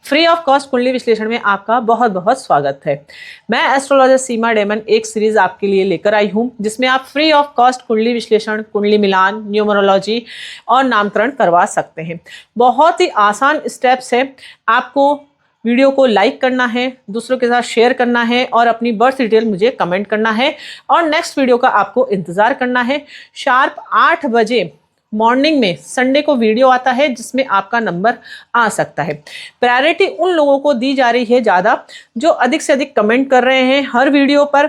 Free of cost कुंडली विश्लेषण में आपका बहुत बहुत स्वागत है। मैं एस्ट्रोलॉजर सीमा डेमन एक सीरीज आपके लिए लेकर आई हूं जिसमें आप फ्री ऑफ कॉस्ट कुंडली विश्लेषण, कुंडली मिलान, न्यूमरोलॉजी और नामकरण करवा सकते हैं। बहुत ही आसान स्टेप्स है। आपको वीडियो को लाइक करना है, दूसरों के साथ शेयर करना है और अपनी बर्थ डिटेल मुझे कमेंट करना है और नेक्स्ट वीडियो का आपको इंतजार करना है। शार्प 8 बजे मॉर्निंग में संडे को वीडियो आता है जिसमें आपका नंबर आ सकता है। प्रायोरिटी उन लोगों को दी जा रही है ज़्यादा जो अधिक से अधिक कमेंट कर रहे हैं हर वीडियो पर,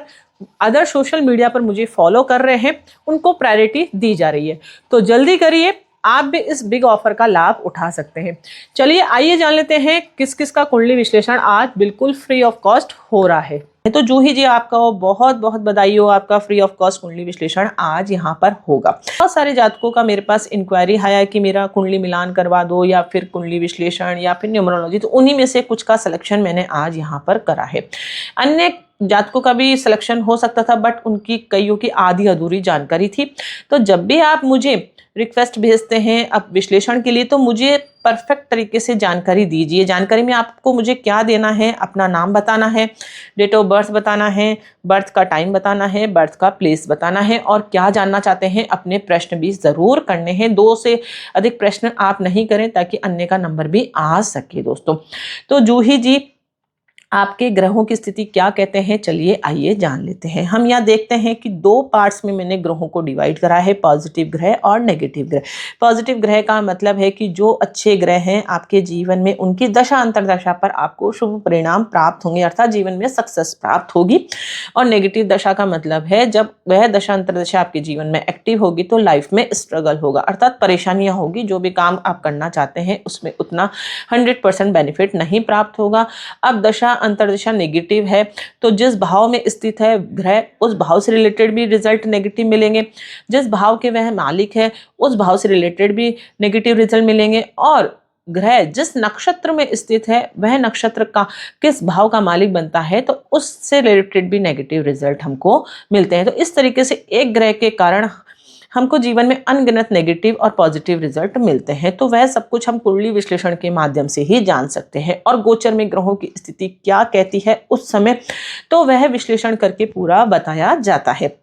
अदर सोशल मीडिया पर मुझे फॉलो कर रहे हैं, उनको प्रायोरिटी दी जा रही है। तो जल्दी करिए, आप भी इस बिग ऑफर का लाभ उठा सकते हैं। चलिए आइए जान लेते हैं किस किस का कुंडली विश्लेषण आज बिल्कुल फ्री ऑफ कॉस्ट हो रहा है। तो जूही जी, आपका बहुत बहुत बधाई हो, आपका फ्री ऑफ कॉस्ट कुंडली विश्लेषण आज यहाँ पर होगा। बहुत सारे जातकों का मेरे पास इंक्वायरी आया है कि मेरा कुंडली मिलान करवा दो या फिर कुंडली विश्लेषण या फिर न्यूमरोलॉजी, तो उन्हीं में से कुछ का सिलेक्शन मैंने आज यहाँ पर करा है। अन्य जातकों का भी सिलेक्शन हो सकता था बट उनकी कईयों की आधी अधूरी जानकारी थी। तो जब भी आप मुझे रिक्वेस्ट भेजते हैं अब विश्लेषण के लिए तो मुझे परफेक्ट तरीके से जानकारी दीजिए। जानकारी में आपको मुझे क्या देना है, अपना नाम बताना है, डेट ऑफ बर्थ बताना है, बर्थ का टाइम बताना है, बर्थ का प्लेस बताना है और क्या जानना चाहते हैं। अपने प्रश्न भी ज़रूर करने हैं। 2 से अधिक प्रश्न आप नहीं करें ताकि अन्य का नंबर भी आ सके दोस्तों। तो जूही जी, आपके ग्रहों की स्थिति क्या कहते हैं, चलिए आइए जान लेते हैं। हम यहाँ देखते हैं कि 2 पार्ट्स में मैंने ग्रहों को डिवाइड करा है, पॉजिटिव ग्रह और नेगेटिव ग्रह। पॉजिटिव ग्रह का मतलब है कि जो अच्छे ग्रह हैं आपके जीवन में उनकी दशा अंतरदशा पर आपको शुभ परिणाम प्राप्त होंगे, अर्थात जीवन में सक्सेस प्राप्त होगी। और नेगेटिव दशा का मतलब है जब वह दशा अंतरदशा आपके जीवन में एक्टिव होगी तो लाइफ में स्ट्रगल होगा, अर्थात परेशानियां होगी। जो भी काम आप करना चाहते हैं उसमें उतना 100% बेनिफिट नहीं प्राप्त होगा। अब दशा अंतरदशा नेगेटिव है तो जिस भाव में स्थित है ग्रह उस भाव से रिलेटेड भी रिजल्ट नेगेटिव मिलेंगे, जिस भाव के वह मालिक है उस भाव से रिलेटेड भी नेगेटिव रिजल्ट मिलेंगे, और ग्रह जिस नक्षत्र में स्थित है वह नक्षत्र का किस भाव का मालिक बनता है तो उससे रिलेटेड भी नेगेटिव रिजल्ट हमको मिलते हैं। तो इस तरीके से एक ग्रह के कारण हमको जीवन में अनगिनत नेगेटिव और पॉजिटिव रिजल्ट मिलते हैं। तो वह सब कुछ हम कुंडली विश्लेषण के माध्यम से ही जान सकते हैं। और गोचर में ग्रहों की स्थिति क्या कहती है उस समय तो वह विश्लेषण करके पूरा बताया जाता है।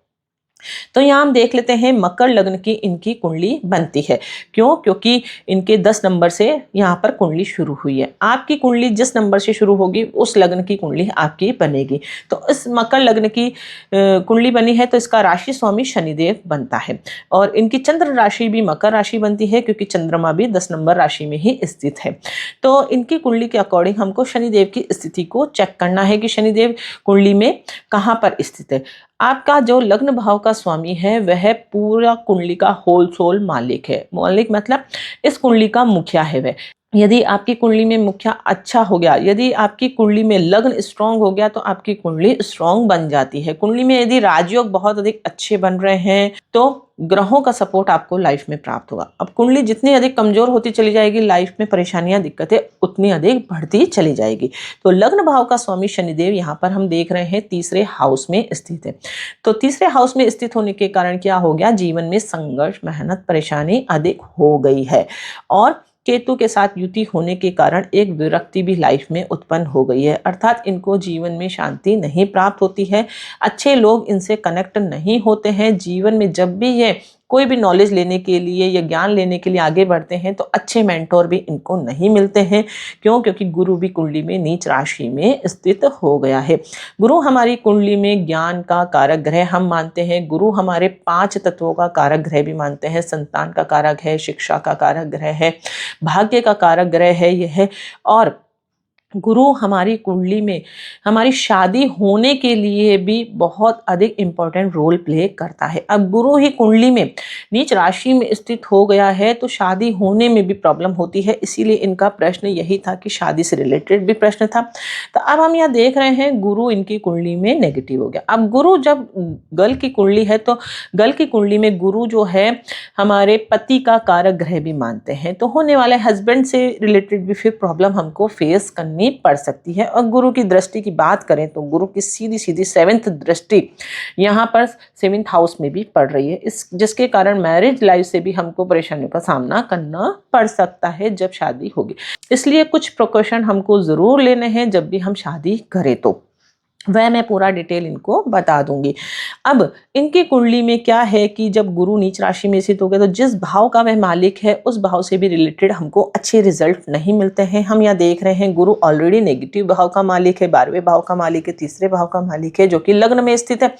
तो यहाँ हम देख लेते हैं मकर लग्न की इनकी कुंडली बनती है। क्यों? क्योंकि इनके 10 नंबर से यहाँ पर कुंडली शुरू हुई है। आपकी कुंडली जिस नंबर से शुरू होगी उस लग्न की कुंडली आपकी बनेगी। तो इस मकर लग्न की कुंडली बनी है तो इसका राशि स्वामी शनिदेव बनता है और इनकी चंद्र राशि भी मकर राशि बनती है क्योंकि चंद्रमा भी 10 नंबर राशि में ही स्थित है। तो इनकी कुंडली के अकॉर्डिंग हमको शनिदेव की स्थिति को चेक करना है कि शनिदेव कुंडली में कहाँ पर स्थित है। आपका जो लग्न भाव का स्वामी है वह पूरा कुंडली का होल सोल मालिक है। मालिक मतलब इस कुंडली का मुखिया है वह। यदि आपकी कुंडली में मुखिया अच्छा हो गया, यदि आपकी कुंडली में लग्न स्ट्रांग हो गया तो आपकी कुंडली स्ट्रांग बन जाती है। कुंडली में यदि राजयोग बहुत अधिक अच्छे बन रहे हैं तो ग्रहों का सपोर्ट आपको लाइफ में प्राप्त होगा। अब कुंडली जितनी अधिक कमजोर होती चली जाएगी लाइफ में परेशानियां दिक्कतें उतनी अधिक बढ़ती चली जाएगी। तो लग्न भाव का स्वामी शनिदेव यहाँ पर हम देख रहे हैं तीसरे हाउस में स्थित है। तो तीसरे हाउस में स्थित होने के कारण क्या हो गया, जीवन में संघर्ष, मेहनत, परेशानी अधिक हो गई है। और केतु के साथ युति होने के कारण एक विरक्ति भी लाइफ में उत्पन्न हो गई है, अर्थात इनको जीवन में शांति नहीं प्राप्त होती है। अच्छे लोग इनसे कनेक्ट नहीं होते हैं। जीवन में जब भी ये कोई भी नॉलेज लेने के लिए या ज्ञान लेने के लिए आगे बढ़ते हैं तो अच्छे मेंटोर भी इनको नहीं मिलते हैं। क्यों? क्योंकि गुरु भी कुंडली में नीच राशि में स्थित हो गया है। गुरु हमारी कुंडली में ज्ञान का कारक ग्रह हम मानते हैं। गुरु हमारे 5 तत्वों का कारक ग्रह भी मानते हैं। संतान का कारक है, शिक्षा का कारक ग्रह है, भाग्य का कारक ग्रह है यह। और गुरु हमारी कुंडली में हमारी शादी होने के लिए भी बहुत अधिक इम्पोर्टेंट रोल प्ले करता है। अब गुरु ही कुंडली में नीच राशि में स्थित हो गया है तो शादी होने में भी प्रॉब्लम होती है। इसीलिए इनका प्रश्न यही था कि शादी से रिलेटेड भी प्रश्न था। तो अब हम यहाँ देख रहे हैं गुरु इनकी कुंडली में नेगेटिव हो गया। अब गुरु जब गल की कुंडली है तो गल की कुंडली में गुरु जो है हमारे पति का कारक ग्रह भी मानते हैं। तो होने वाले हस्बैंड से रिलेटेड भी फिर प्रॉब्लम हमको फेस करनी नहीं पड़ सकती है। और गुरु की दृष्टि की बात करें तो गुरु की सीधी सीधी 7th दृष्टि यहाँ पर 7th हाउस में भी पड़ रही है, इस जिसके कारण मैरिज लाइफ से भी हमको परेशानियों का सामना करना पड़ सकता है जब शादी होगी। इसलिए कुछ प्रिकॉशन हमको ज़रूर लेने हैं जब भी हम शादी करें, तो वह मैं पूरा डिटेल इनको बता दूंगी। अब इनकी कुंडली में क्या है कि जब गुरु नीच राशि में स्थित हो गए तो जिस भाव का वह मालिक है उस भाव से भी रिलेटेड हमको अच्छे रिजल्ट नहीं मिलते हैं। हम यहाँ देख रहे हैं गुरु ऑलरेडी नेगेटिव भाव का मालिक है, 12वें भाव का मालिक है, 3रे भाव का मालिक है जो कि लग्न में स्थित है,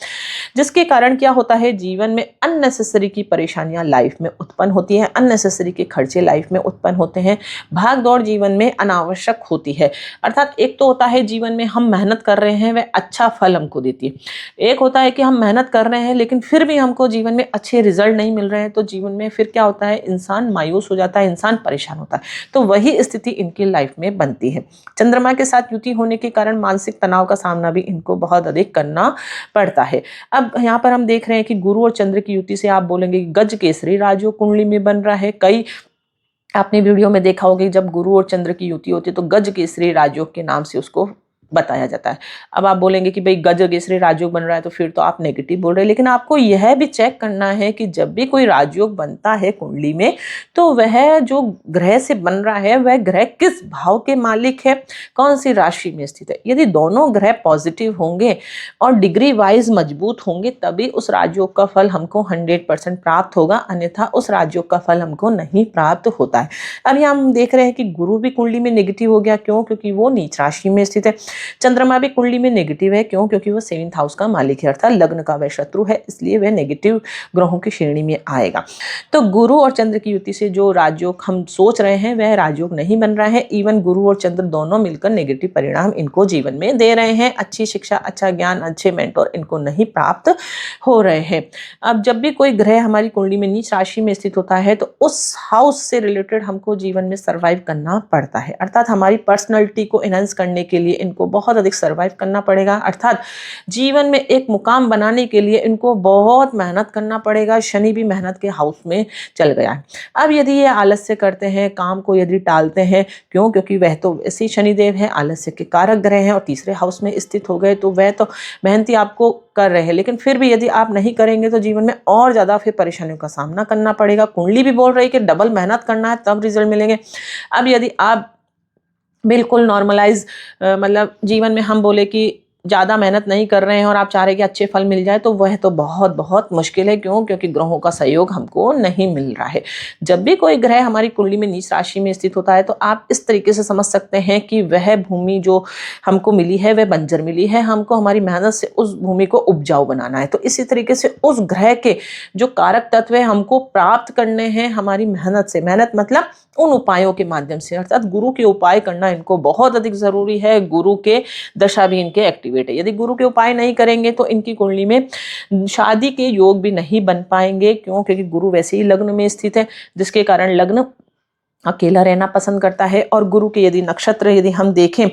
जिसके कारण क्या होता है जीवन में अननेसेसरी की परेशानियां लाइफ में उत्पन्न होती हैं, अननेसेसरी के खर्चे लाइफ में उत्पन्न होते हैं, भाग दौड़ जीवन में अनावश्यक होती है। अर्थात एक तो होता है जीवन में हम मेहनत कर रहे हैं वह अच्छा फल हमको देती है, एक होता है कि हम मेहनत कर रहे हैं लेकिन फिर भी हमको जीवन में अच्छे रिजल्ट नहीं मिल रहे हैं, तो जीवन में फिर क्या होता है इंसान मायूस हो जाता है, इंसान परेशान होता है। तो वही स्थिति इनकी लाइफ में बनती है। चंद्रमा के साथ युति होने के कारण मानसिक तनाव का सामना भी इनको बहुत अधिक करना पड़ता है। अब यहाँ पर हम देख रहे हैं कि गुरु और चंद्र की युति से आप बोलेंगे कि गज केसरी राजयोग कुंडली में बन रहा है। कई आपने वीडियो में देखा होगा जब गुरु और चंद्र की युति होती है तो गज केसरी राजयोग के नाम से उसको बताया जाता है। अब आप बोलेंगे कि भाई गज केसरी राजयोग बन रहा है तो फिर तो आप नेगेटिव बोल रहे हैं, लेकिन आपको यह भी चेक करना है कि जब भी कोई राजयोग बनता है कुंडली में तो वह जो ग्रह से बन रहा है वह ग्रह किस भाव के मालिक है, कौन सी राशि में स्थित है। यदि दोनों ग्रह पॉजिटिव होंगे और डिग्री वाइज मजबूत होंगे तभी उस राजयोग का फल हमको 100% प्राप्त होगा, अन्यथा उस राजयोग का फल हमको नहीं प्राप्त होता है। अब यहाँ हम देख रहे हैं कि गुरु भी कुंडली में नेगेटिव हो गया, क्यों? क्योंकि वो नीच राशि में स्थित है। चंद्रमा भी कुंडली में नेगेटिव है, क्यों? क्योंकि वो 7th हाउस का मालिक है, अर्थात लग्न का वह शत्रु है, इसलिए वह नेगेटिव ग्रहों की श्रेणी में आएगा। तो गुरु और चंद्र की युति से जो राजयोग हम सोच रहे हैं वह राजयोग नहीं बन रहा है। इवन गुरु और चंद्र दोनों मिलकर नेगेटिव परिणाम इनको जीवन में दे रहे हैं। अच्छी शिक्षा, अच्छा ज्ञान, अच्छे मेंटोर इनको नहीं प्राप्त हो रहे हैं। अब जब भी कोई ग्रह हमारी कुंडली में नीच राशि में स्थित होता है तो उस हाउस से रिलेटेड हमको जीवन में सर्वाइव करना पड़ता है, अर्थात हमारी पर्सनैलिटी को एनहांस करने के लिए इनको बहुत अधिक सर्वाइव करना पड़ेगा, अर्थात जीवन में एक मुकाम बनाने के लिए इनको बहुत मेहनत करना पड़ेगा। शनि भी मेहनत के हाउस में चल गया है। अब यदि ये आलस्य करते हैं, काम को यदि टालते हैं, क्यों? क्योंकि वह तो ऐसे शनिदेव है, आलस्य के कारक ग्रह हैं और 3रे हाउस में स्थित हो गए, तो वह तो मेहनती आपको कर रहे हैं, लेकिन फिर भी यदि आप नहीं करेंगे तो जीवन में और ज़्यादा फिर परेशानियों का सामना करना पड़ेगा। कुंडली भी बोल रही है कि डबल मेहनत करना है तब रिजल्ट मिलेंगे। अब यदि आप बिल्कुल नॉर्मलाइज मतलब जीवन में हम बोले कि ज़्यादा मेहनत नहीं कर रहे हैं और आप चाह रहे हैं कि अच्छे फल मिल जाए, तो वह तो बहुत बहुत मुश्किल है। क्यों? क्योंकि ग्रहों का सहयोग हमको नहीं मिल रहा है। जब भी कोई ग्रह हमारी कुंडली में नीच राशि में स्थित होता है तो आप इस तरीके से समझ सकते हैं कि वह भूमि जो हमको मिली है वह बंजर मिली है, हमको हमारी मेहनत से उस भूमि को उपजाऊ बनाना है। तो इसी तरीके से उस ग्रह के जो कारक तत्व है हमको प्राप्त करने हैं हमारी मेहनत से। मेहनत मतलब उन उपायों के माध्यम से, अर्थात गुरु के उपाय करना इनको बहुत अधिक जरूरी है। गुरु के दशा भी इनके एक्टिवेट है। यदि गुरु के उपाय नहीं करेंगे तो इनकी कुंडली में शादी के योग भी नहीं बन पाएंगे। क्यों? क्योंकि गुरु वैसे ही लग्न में स्थित है, जिसके कारण लग्न अकेला रहना पसंद करता है। और गुरु के यदि नक्षत्र यदि हम देखें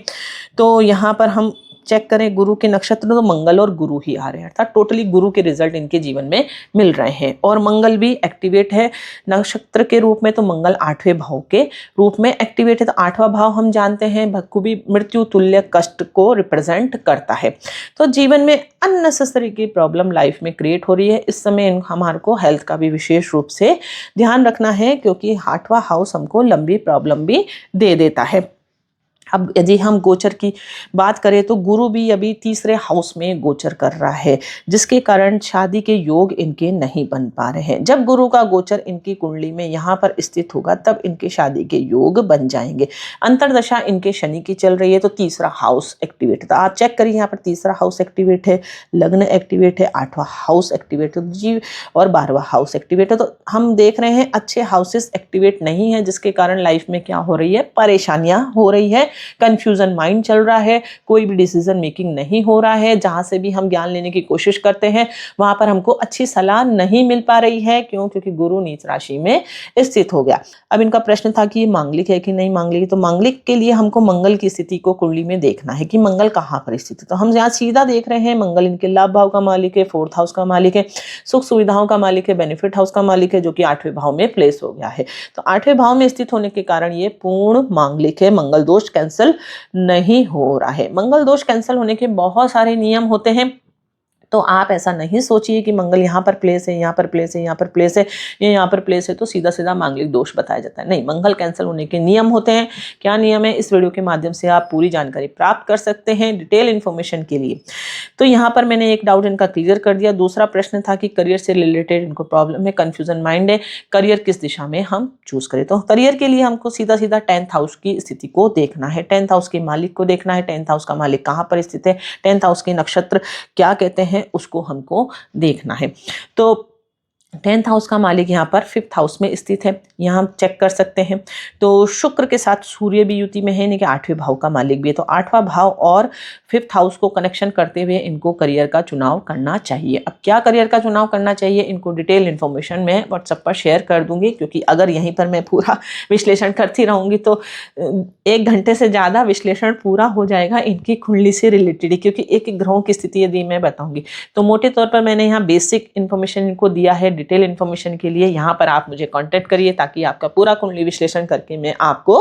तो यहाँ पर हम चेक करें गुरु के नक्षत्र तो मंगल और गुरु ही आ रहे हैं, अर्थात टोटली गुरु के रिजल्ट इनके जीवन में मिल रहे हैं। और मंगल भी एक्टिवेट है नक्षत्र के रूप में, तो मंगल 8वें भाव के रूप में एक्टिवेट है। तो 8वां भाव हम जानते हैं भक्कुबी मृत्यु तुल्य कष्ट को रिप्रेजेंट करता है। तो जीवन में अननेसेसरी की प्रॉब्लम लाइफ में क्रिएट हो रही है। इस समय हमारे को हेल्थ का भी विशेष रूप से ध्यान रखना है, क्योंकि 8वां हाउस हमको लंबी प्रॉब्लम भी दे देता है। अब यदि हम गोचर की बात करें तो गुरु भी अभी 3रे हाउस में गोचर कर रहा है, जिसके कारण शादी के योग इनके नहीं बन पा रहे हैं। जब गुरु का गोचर इनकी कुंडली में यहाँ पर स्थित होगा तब इनके शादी के योग बन जाएंगे। अंतरदशा इनके शनि की चल रही है तो 3रा हाउस एक्टिवेट है। तो आप चेक करिए यहाँ पर 3रा हाउस एक्टिवेट है, लग्न एक्टिवेट है, 8वां हाउस एक्टिवेट है जी, और 12वां हाउस एक्टिवेट है। तो हम देख रहे हैं अच्छे हाउसेस एक्टिवेट नहीं है, जिसके कारण लाइफ में क्या हो रही है, परेशानियां हो रही है, कंफ्यूजन माइंड चल रहा है, कोई भी डिसीजन मेकिंग नहीं हो रहा है। जहां से भी हम ज्ञान लेने की कोशिश करते हैं वहां पर हमको अच्छी सलाह नहीं मिल पा रही है। क्यों? क्योंकि गुरु नीच राशि में स्थित हो गया। अब इनका प्रश्न था कि ये मांगलिक है कि नहीं मांगलिक, तो मांगलिक के लिए हमको मंगल की स्थिति को कुंडली में देखना है कि मंगल कहाँ पर स्थित है। तो हम यहाँ सीधा देख रहे हैं मंगल इनके लाभ भाव का मालिक है, 4th हाउस का मालिक है, सुख सुविधाओं का मालिक है, बेनिफिट हाउस का मालिक है, जो कि 8वें भाव में प्लेस हो गया है। तो 8वें भाव में स्थित होने के कारण ये पूर्ण मांगलिक है, मंगल दोष कैंसिल कैंसिल नहीं हो रहा है। मंगल दोष कैंसिल होने के बहुत सारे नियम होते हैं, तो आप ऐसा नहीं सोचिए कि मंगल यहाँ पर प्लेस है, यहाँ पर प्लेस है, यहाँ पर प्लेस है, या यहाँ पर प्लेस है तो सीधा सीधा मांगलिक दोष बताया जाता है। नहीं, मंगल कैंसिल होने के नियम होते हैं। क्या नियम है, इस वीडियो के माध्यम से आप पूरी जानकारी प्राप्त कर सकते हैं डिटेल इन्फॉर्मेशन के लिए। तो यहाँ पर मैंने एक डाउट इनका क्लियर कर दिया। दूसरा प्रश्न था कि करियर से रिलेटेड इनको प्रॉब्लम है, कन्फ्यूजन माइंड है, करियर किस दिशा में हम चूज करें। तो करियर के लिए हमको सीधा सीधा 10th हाउस की स्थिति को देखना है, 10th हाउस के मालिक को देखना है, 10th हाउस का मालिक कहाँ पर स्थित है, 10th हाउस के नक्षत्र क्या कहते हैं उसको हमको देखना है। तो 10th हाउस का मालिक यहाँ पर 5th हाउस में स्थित है, यहाँ हम चेक कर सकते हैं। तो शुक्र के साथ सूर्य भी युति में है, यानी कि 8वें भाव का मालिक भी है। तो 8वां भाव और 5th हाउस को कनेक्शन करते हुए इनको करियर का चुनाव करना चाहिए। अब क्या करियर का चुनाव करना चाहिए, इनको डिटेल इन्फॉर्मेशन मैं व्हाट्सएप पर शेयर कर दूंगी, क्योंकि अगर यहीं पर मैं पूरा विश्लेषण करती रहूँगी तो 1 घंटे से ज़्यादा विश्लेषण पूरा हो जाएगा इनकी कुंडली से रिलेटेड, क्योंकि एक एक ग्रहों की स्थिति यदि मैं बताऊँगी। तो मोटे तौर पर मैंने यहाँ बेसिक इन्फॉर्मेशन इनको दिया है। डिटेल इन्फॉर्मेशन के लिए यहाँ पर आप मुझे कांटेक्ट करिए ताकि आपका पूरा कुंडली विश्लेषण करके मैं आपको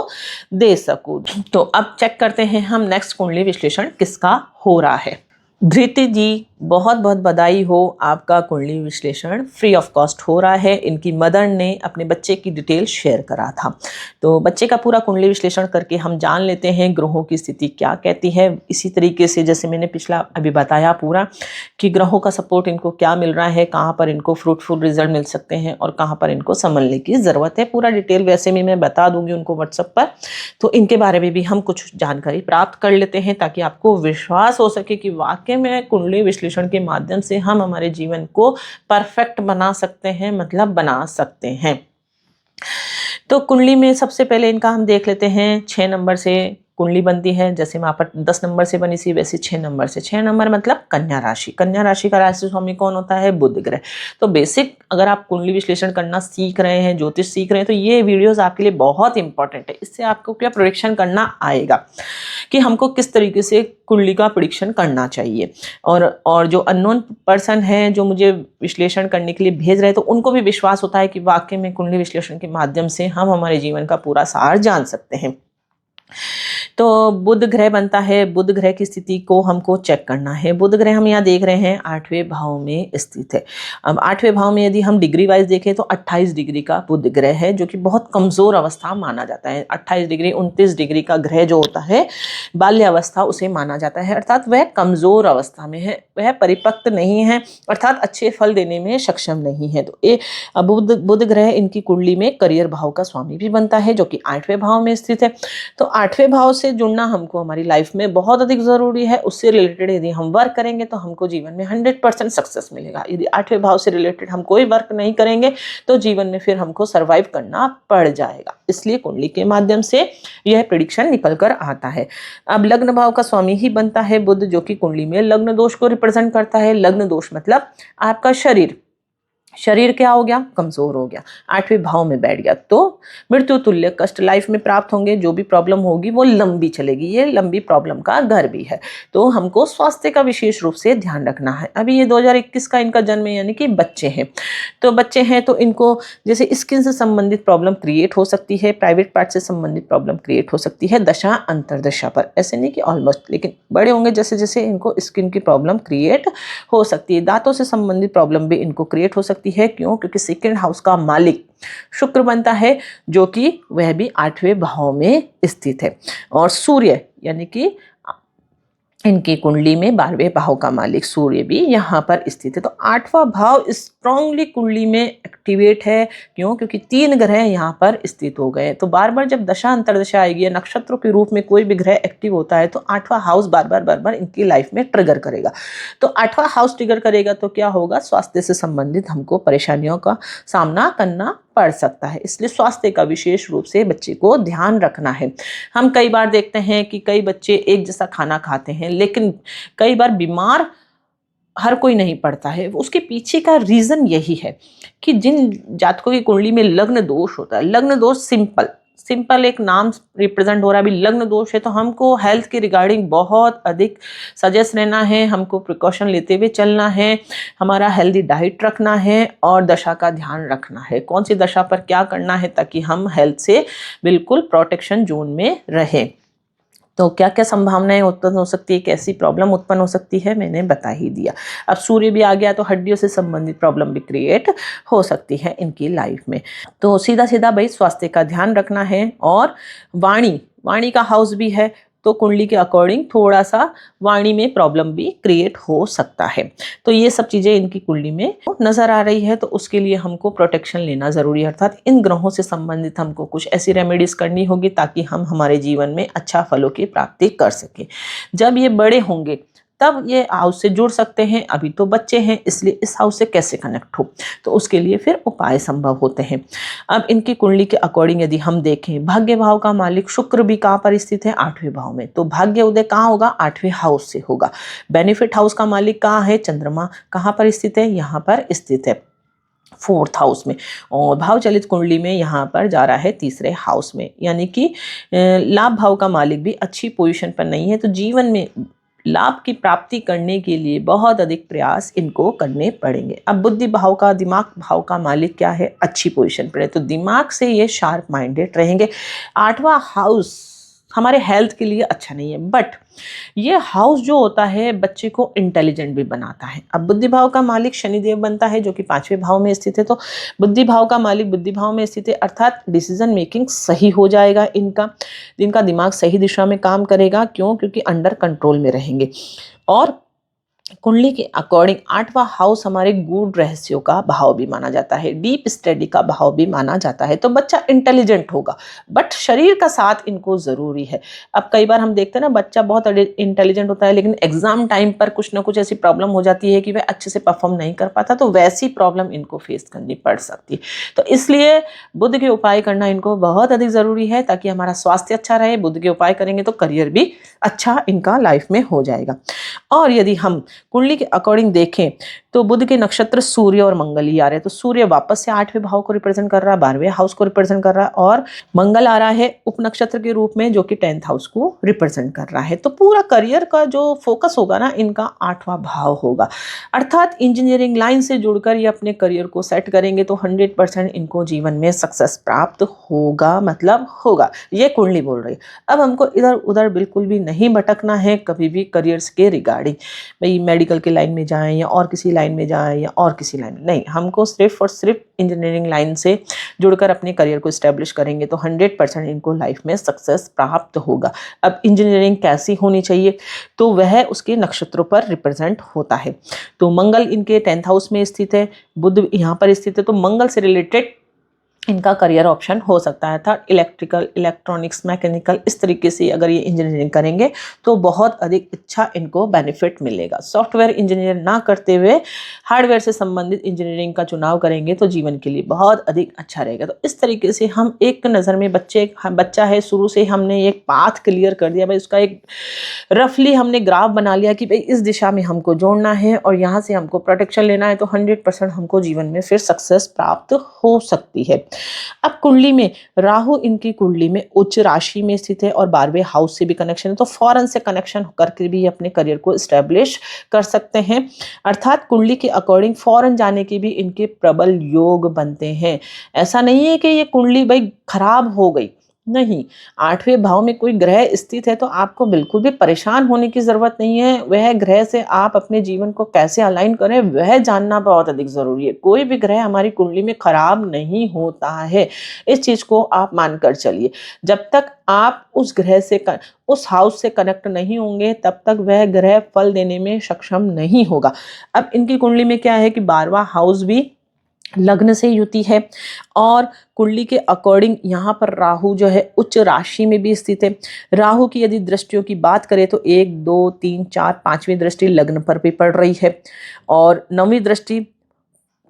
दे सकूं। तो अब चेक करते हैं हम नेक्स्ट कुंडली विश्लेषण किसका हो रहा है। धृति जी, बहुत बहुत बधाई हो, आपका कुंडली विश्लेषण फ्री ऑफ कॉस्ट हो रहा है। इनकी मदर ने अपने बच्चे की डिटेल शेयर करा था, तो बच्चे का पूरा कुंडली विश्लेषण करके हम जान लेते हैं ग्रहों की स्थिति क्या कहती है। इसी तरीके से जैसे मैंने पिछला अभी बताया पूरा कि ग्रहों का सपोर्ट इनको क्या मिल रहा है, कहाँ पर इनको फ्रूटफुल रिजल्ट मिल सकते हैं और कहाँ पर इनको संभलने की ज़रूरत है। पूरा डिटेल वैसे भी मैं बता दूंगी उनको व्हाट्सएप पर, तो इनके बारे में भी हम कुछ जानकारी प्राप्त कर लेते हैं ताकि आपको विश्वास हो सके कि वाकई में कुंडली विश्लेषण के माध्यम से हम हमारे जीवन को परफेक्ट बना सकते हैं, मतलब बना सकते हैं। तो कुंडली में सबसे पहले इनका हम देख लेते हैं 6 नंबर से कुंडली बनती है। जैसे वहाँ पर 10 नंबर से बनी थी वैसे 6 नंबर से। 6 नंबर मतलब कन्या राशि। कन्या राशि का राशि स्वामी कौन होता है, बुध ग्रह। तो बेसिक अगर आप कुंडली विश्लेषण करना सीख रहे हैं, ज्योतिष सीख रहे हैं, तो ये वीडियोस आपके लिए बहुत इंपॉर्टेंट है। इससे आपको क्या प्रेडिक्शन करना आएगा कि हमको किस तरीके से कुंडली का प्रेडिक्शन करना चाहिए। और जो अननोन पर्सन है जो मुझे विश्लेषण करने के लिए भेज रहे हैं, तो उनको भी विश्वास होता है कि वाकई में कुंडली विश्लेषण के माध्यम से हम हमारे जीवन का पूरा सार जान सकते हैं। तो बुध ग्रह बनता है, बुध ग्रह की स्थिति को हमको चेक करना है। बुध ग्रह हम यहाँ देख रहे हैं 8वें भाव में स्थित है। अब 8वें भाव में यदि हम डिग्री वाइज देखें तो 28 डिग्री का बुध ग्रह है, जो कि बहुत कमजोर अवस्था माना जाता है। 28 डिग्री 29 डिग्री का ग्रह जो होता है बाल्य अवस्था उसे माना जाता है, अर्थात वह कमजोर अवस्था में है, वह परिपक्व नहीं है, अर्थात अच्छे फल देने में सक्षम नहीं है। तो ये बुध ग्रह इनकी कुंडली में करियर भाव का स्वामी भी बनता है, जो कि 8वें भाव में स्थित है। तो 8वें भाव से जुड़ना हमको हमारी लाइफ में बहुत अधिक जरूरी है। उससे रिलेटेड यदि हम वर्क करेंगे तो हमको जीवन में 100% सक्सेस मिलेगा। यदि 8वें भाव से रिलेटेड हम कोई वर्क नहीं करेंगे तो जीवन में फिर हमको सरवाइव करना पड़ जाएगा। इसलिए कुंडली के माध्यम से यह प्रेडिक्शन निकल कर आता है। अब लग्न भाव का स्वामी ही बनता है बुध, जो कि कुंडली में लग्न दोष को रिप्रेजेंट करता है। लग्न दोष मतलब आपका शरीर क्या हो गया, कमजोर हो गया, 8वें भाव में बैठ गया, तो मृत्यु तुल्य कष्ट लाइफ में प्राप्त होंगे। जो भी प्रॉब्लम होगी वो लंबी चलेगी, ये लंबी प्रॉब्लम का घर भी है। तो हमको स्वास्थ्य का विशेष रूप से ध्यान रखना है। अभी ये 2021 का इनका जन्म है, यानी कि बच्चे हैं। तो बच्चे हैं तो इनको जैसे स्किन से संबंधित प्रॉब्लम क्रिएट हो सकती है, प्राइवेट पार्ट से संबंधित प्रॉब्लम क्रिएट हो सकती है दशा अंतरदशा पर। ऐसे नहीं कि ऑलमोस्ट, लेकिन बड़े होंगे जैसे जैसे इनको स्किन की प्रॉब्लम क्रिएट हो सकती है। दांतों से संबंधित प्रॉब्लम भी इनको क्रिएट हो सकती है। क्यों? क्योंकि सेकंड हाउस का मालिक शुक्र बनता है, जो कि वह भी 8वें भाव में स्थित है। और सूर्य यानी कि इनकी कुंडली में 12वें भाव का मालिक सूर्य भी यहाँ पर स्थित है। तो 8वां भाव स्ट्रांगली कुंडली में एक्टिवेट है। क्यों? क्योंकि 3 ग्रह यहाँ पर स्थित हो गए। तो बार बार जब दशा अंतरदशा आएगी या नक्षत्रों के रूप में कोई भी ग्रह एक्टिव होता है तो 8वां हाउस बार बार इनकी लाइफ में ट्रिगर करेगा। तो 8वां हाउस ट्रिगर करेगा तो क्या होगा, स्वास्थ्य से संबंधित हमको परेशानियों का सामना करना पड़ सकता है। इसलिए स्वास्थ्य का विशेष रूप से बच्चे को ध्यान रखना है। हम कई बार देखते हैं कि कई बच्चे एक जैसा खाना खाते हैं, लेकिन कई बार बीमार हर कोई नहीं पड़ता है। उसके पीछे का रीजन यही है कि जिन जातकों की कुंडली में लग्न दोष होता है, लग्न दोष सिंपल एक नाम रिप्रेजेंट हो रहा है। अभी लग्न दोष है तो हमको हेल्थ के रिगार्डिंग बहुत अधिक सजस्ट रहना है, हमको प्रिकॉशन लेते हुए चलना है, हमारा हेल्दी डाइट रखना है और दशा का ध्यान रखना है, कौन सी दशा पर क्या करना है ताकि हम हेल्थ से बिल्कुल प्रोटेक्शन जोन में रहें। तो क्या क्या संभावनाएं उत्पन्न हो सकती है, कैसी प्रॉब्लम उत्पन्न हो सकती है, मैंने बता ही दिया। अब सूर्य भी आ गया तो हड्डियों से संबंधित प्रॉब्लम भी क्रिएट हो सकती है इनकी लाइफ में। तो सीधा सीधा भाई स्वास्थ्य का ध्यान रखना है। और वाणी का हाउस भी है तो कुंडली के अकॉर्डिंग थोड़ा सा वाणी में प्रॉब्लम भी क्रिएट हो सकता है। तो ये सब चीजें इनकी कुंडली में नजर आ रही है, तो उसके लिए हमको प्रोटेक्शन लेना जरूरी है, अर्थात इन ग्रहों से संबंधित हमको कुछ ऐसी रेमेडीज करनी होगी ताकि हम हमारे जीवन में अच्छा फलों की प्राप्ति कर सके। जब ये बड़े होंगे तब ये हाउस से जुड़ सकते हैं, अभी तो बच्चे हैं इसलिए इस हाउस से कैसे कनेक्ट हो, तो उसके लिए फिर उपाय संभव होते हैं। अब इनकी कुंडली के अकॉर्डिंग यदि हम देखें, भाग्य भाव का मालिक शुक्र भी कहाँ पर स्थित है, 8वें भाव में, तो भाग्य उदय कहाँ होगा, 8वें हाउस से होगा। बेनिफिट हाउस का मालिक कहाँ है, चंद्रमा कहाँ पर स्थित है, यहाँ पर स्थित है 4th हाउस में। और भाव चलित कुंडली में यहाँ पर जा रहा है 3रे हाउस में, यानी कि लाभ भाव का मालिक भी अच्छी पोजीशन पर नहीं है, तो जीवन में लाभ की प्राप्ति करने के लिए बहुत अधिक प्रयास इनको करने पड़ेंगे। अब बुद्धि भाव का, दिमाग भाव का मालिक क्या है, अच्छी पोजीशन पर है, तो दिमाग से ये शार्प माइंडेड रहेंगे। 8वां हाउस हमारे हेल्थ के लिए अच्छा नहीं है, बट ये हाउस जो होता है बच्चे को इंटेलिजेंट भी बनाता है। अब बुद्धि भाव का मालिक शनिदेव बनता है जो कि 5वें भाव में स्थित है, तो बुद्धि भाव का मालिक बुद्धि भाव में स्थित है, अर्थात डिसीजन मेकिंग सही हो जाएगा इनका दिमाग सही दिशा में काम करेगा। क्यों? क्योंकि अंडर कंट्रोल में रहेंगे। और कुंडली के अकॉर्डिंग 8वां हाउस हमारे गूढ़ रहस्यों का भाव भी माना जाता है, डीप स्टडी का भाव भी माना जाता है, तो बच्चा इंटेलिजेंट होगा, बट शरीर का साथ इनको जरूरी है। अब कई बार हम देखते हैं ना, बच्चा बहुत इंटेलिजेंट होता है लेकिन एग्जाम टाइम पर कुछ ना कुछ ऐसी प्रॉब्लम हो जाती है कि वह अच्छे से परफॉर्म नहीं कर पाता, तो वैसी प्रॉब्लम इनको फेस करनी पड़ सकती है। तो इसलिए बुध के उपाय करना इनको बहुत अधिक जरूरी है ताकि हमारा स्वास्थ्य अच्छा रहे। बुध के उपाय करेंगे तो करियर भी अच्छा इनका लाइफ में हो जाएगा। और यदि हम कुंडली के अकॉर्डिंग देखें तो बुध के नक्षत्र सूर्य और मंगल ही आ रहे हैं, तो सूर्य वापस से 8वें भाव को रिप्रेजेंट कर रहा है, 12वें हाउस को रिप्रेजेंट कर रहा है, और मंगल आ रहा है उप नक्षत्र के रूप में जो कि 10th हाउस को रिप्रेजेंट कर रहा है। तो पूरा करियर का जो फोकस होगा ना, इनका 8वां भाव होगा, अर्थात इंजीनियरिंग लाइन से जुड़कर ये अपने करियर को सेट करेंगे तो 100% इनको जीवन में सक्सेस प्राप्त होगा, मतलब होगा, ये कुंडली बोल रही है। अब हमको इधर उधर बिल्कुल भी नहीं भटकना है कभी भी करियर्स के रिगार्डिंग, भाई मेडिकल के लाइन में जाएं या और किसी लाइन में जाएं या और किसी लाइन में नहीं, हमको सिर्फ और सिर्फ इंजीनियरिंग लाइन से जुड़कर अपने करियर को इस्टेब्लिश करेंगे तो 100% इनको लाइफ में सक्सेस प्राप्त होगा। अब इंजीनियरिंग कैसी होनी चाहिए, तो वह उसके नक्षत्रों पर रिप्रेजेंट होता है। तो मंगल इनके 10th हाउस में स्थित है, बुध यहाँ पर स्थित है, तो मंगल से रिलेटेड इनका करियर ऑप्शन हो सकता है था इलेक्ट्रिकल, इलेक्ट्रॉनिक्स, मैकेनिकल, इस तरीके से अगर ये इंजीनियरिंग करेंगे तो बहुत अधिक अच्छा इनको बेनिफिट मिलेगा। सॉफ्टवेयर इंजीनियर ना करते हुए हार्डवेयर से संबंधित इंजीनियरिंग का चुनाव करेंगे तो जीवन के लिए बहुत अधिक अच्छा रहेगा। तो इस तरीके से हम एक नज़र में बच्चा है, शुरू से हमने एक पाथ क्लियर कर दिया, भाई उसका एक रफली हमने ग्राफ बना लिया कि भाई इस दिशा में हमको जोड़ना है और यहाँ से हमको प्रोटेक्शन लेना है, तो 100% हमको जीवन में फिर सक्सेस प्राप्त हो सकती है। अब कुंडली में राहु इनकी कुंडली में उच्च राशि में स्थित है और 12वें हाउस से भी कनेक्शन है, तो फॉरेन से कनेक्शन करके भी अपने करियर को एस्टेब्लिश कर सकते हैं, अर्थात कुंडली के अकॉर्डिंग फॉरेन जाने के भी इनके प्रबल योग बनते हैं। ऐसा नहीं है कि ये कुंडली भाई खराब हो गई, नहीं, 8वें भाव में कोई ग्रह स्थित है तो आपको बिल्कुल भी परेशान होने की जरूरत नहीं है। वह ग्रह से आप अपने जीवन को कैसे अलाइन करें वह जानना बहुत अधिक जरूरी है। कोई भी ग्रह हमारी कुंडली में खराब नहीं होता है, इस चीज को आप मानकर चलिए। जब तक आप उस ग्रह से उस हाउस से कनेक्ट नहीं होंगे तब तक वह ग्रह फल देने में सक्षम नहीं होगा। अब इनकी कुंडली में क्या है कि 12वां हाउस भी लग्न से युति है और कुंडली के अकॉर्डिंग यहाँ पर राहु जो है उच्च राशि में भी स्थित है। राहु की यदि दृष्टियों की बात करें तो 1, 2, 3, 4, 5वीं दृष्टि लग्न पर भी पड़ रही है और 9वीं दृष्टि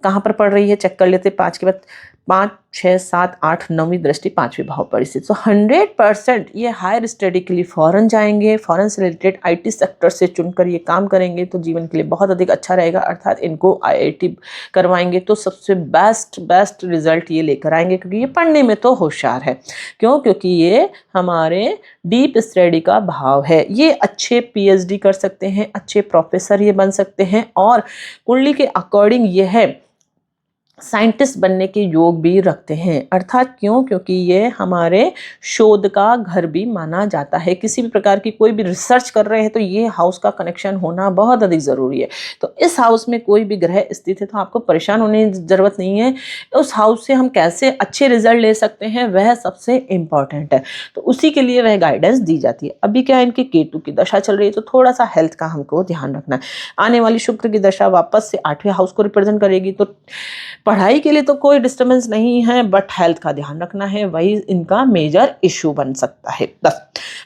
कहाँ पर पड़ रही है, चेक कर लेते। 5 के बाद 5, 6, 7, 8, 9वीं दृष्टि 5वें भाव पर स्थित। तो 100% ये हायर स्टडी के लिए फॉरेन जाएंगे, फॉरेन से रिलेटेड IT सेक्टर से चुनकर ये काम करेंगे तो जीवन के लिए बहुत अधिक अच्छा रहेगा, अर्थात इनको IIT करवाएंगे तो सबसे बेस्ट रिजल्ट ये लेकर आएंगे, क्योंकि ये पढ़ने में तो होशियार है। क्यों? क्योंकि ये हमारे डीप स्टडी का भाव है, ये अच्छे PhD कर सकते हैं, अच्छे प्रोफेसर ये बन सकते हैं। और कुंडली के अकॉर्डिंग ये है साइंटिस्ट बनने के योग भी रखते हैं। अर्थात क्यों? क्योंकि ये हमारे शोध का घर भी माना जाता है। किसी भी प्रकार की कोई भी रिसर्च कर रहे हैं तो ये हाउस का कनेक्शन होना बहुत अधिक ज़रूरी है। तो इस हाउस में कोई भी ग्रह स्थित है तो आपको परेशान होने की ज़रूरत नहीं है। उस हाउस से हम कैसे अच्छे रिजल्ट ले सकते हैं वह सबसे इम्पॉर्टेंट है, तो उसी के लिए वह गाइडेंस दी जाती है। अभी क्या इनकी केतु की दशा चल रही है तो थोड़ा सा हेल्थ का हमको ध्यान रखना है। आने वाली शुक्र की दशा वापस से 8वें हाउस को रिप्रेजेंट करेगी, तो पढ़ाई के लिए तो कोई डिस्टर्बेंस नहीं है, बट हेल्थ का ध्यान रखना है, वही इनका मेजर इशू बन सकता है बस।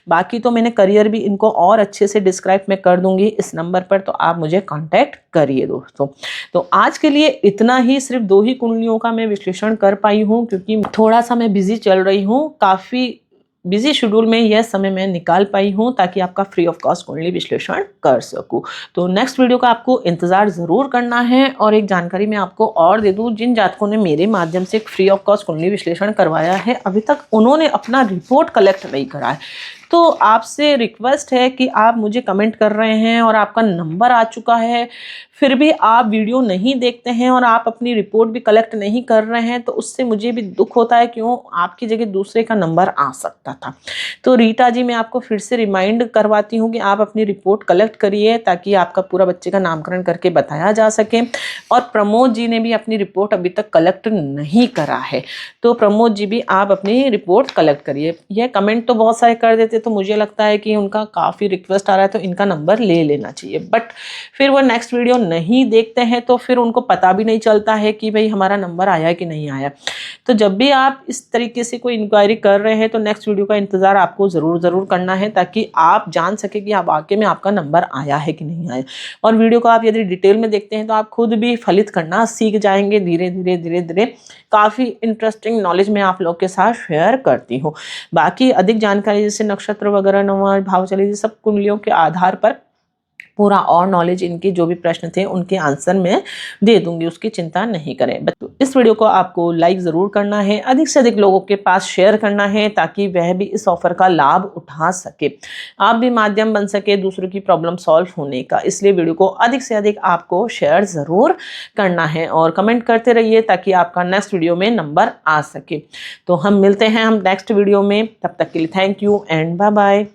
बाकी तो मैंने करियर भी इनको और अच्छे से डिस्क्राइब मैं कर दूंगी इस नंबर पर, तो आप मुझे कांटेक्ट करिए दोस्तों। तो आज के लिए इतना ही, सिर्फ 2 ही कुंडलियों का मैं विश्लेषण कर पाई हूँ क्योंकि थोड़ा सा मैं बिजी चल रही हूँ। काफ़ी बिजी शेड्यूल में यह समय मैं निकाल पाई हूँ ताकि आपका फ्री ऑफ कॉस्ट कुंडली विश्लेषण कर सकूँ। तो नेक्स्ट वीडियो का आपको इंतजार ज़रूर करना है। और एक जानकारी मैं आपको और दे दूँ, जिन जातकों ने मेरे माध्यम से एक फ्री ऑफ कॉस्ट कुंडली विश्लेषण करवाया है अभी तक उन्होंने अपना रिपोर्ट कलेक्ट नहीं करा है, तो आपसे रिक्वेस्ट है कि आप मुझे कमेंट कर रहे हैं और आपका नंबर आ चुका है, फिर भी आप वीडियो नहीं देखते हैं और आप अपनी रिपोर्ट भी कलेक्ट नहीं कर रहे हैं, तो उससे मुझे भी दुख होता है। क्यों? आपकी जगह दूसरे का नंबर आ सकता था। तो रीटा जी, मैं आपको फिर से रिमाइंड करवाती हूँ कि आप अपनी रिपोर्ट कलेक्ट करिए ताकि आपका पूरा बच्चे का नामकरण करके बताया जा सके। और प्रमोद जी ने भी अपनी रिपोर्ट अभी तक कलेक्ट नहीं करा है, तो प्रमोद जी भी आप अपनी रिपोर्ट कलेक्ट करिए। यह कमेंट तो बहुत सारे कर देते, तो मुझे लगता है कि उनका काफ़ी रिक्वेस्ट आ रहा है तो इनका नंबर ले लेना चाहिए, बट फिर वो नेक्स्ट वीडियो नहीं देखते हैं तो फिर उनको पता भी नहीं चलता है कि भाई हमारा नंबर आया कि नहीं आया। तो जब भी आप इस तरीके से कोई इंक्वायरी कर रहे हैं तो नेक्स्ट वीडियो का इंतज़ार आपको ज़रूर करना है ताकि आप जान सके कि आप वाकई में आपका नंबर आया है कि नहीं आया। और वीडियो को आप यदि डिटेल में देखते हैं तो आप खुद भी फलित करना सीख जाएंगे धीरे धीरे। काफ़ी इंटरेस्टिंग नॉलेज मैं आप लोग के साथ शेयर करती हूँ। बाकी अधिक जानकारी जैसे नक्षत्र वगैरह, नवा भाव चली, सब कुंडलियों के आधार पर पूरा और नॉलेज, इनके जो भी प्रश्न थे उनके आंसर मैं दे दूंगी, उसकी चिंता नहीं करें। बट इस वीडियो को आपको लाइक ज़रूर करना है, अधिक से अधिक लोगों के पास शेयर करना है ताकि वह भी इस ऑफर का लाभ उठा सके, आप भी माध्यम बन सके दूसरों की प्रॉब्लम सॉल्व होने का। इसलिए वीडियो को अधिक से अधिक आपको शेयर ज़रूर करना है और कमेंट करते रहिए ताकि आपका नेक्स्ट वीडियो में नंबर आ सके। तो हम मिलते हैं नेक्स्ट वीडियो में, तब तक के लिए thank you and bye bye.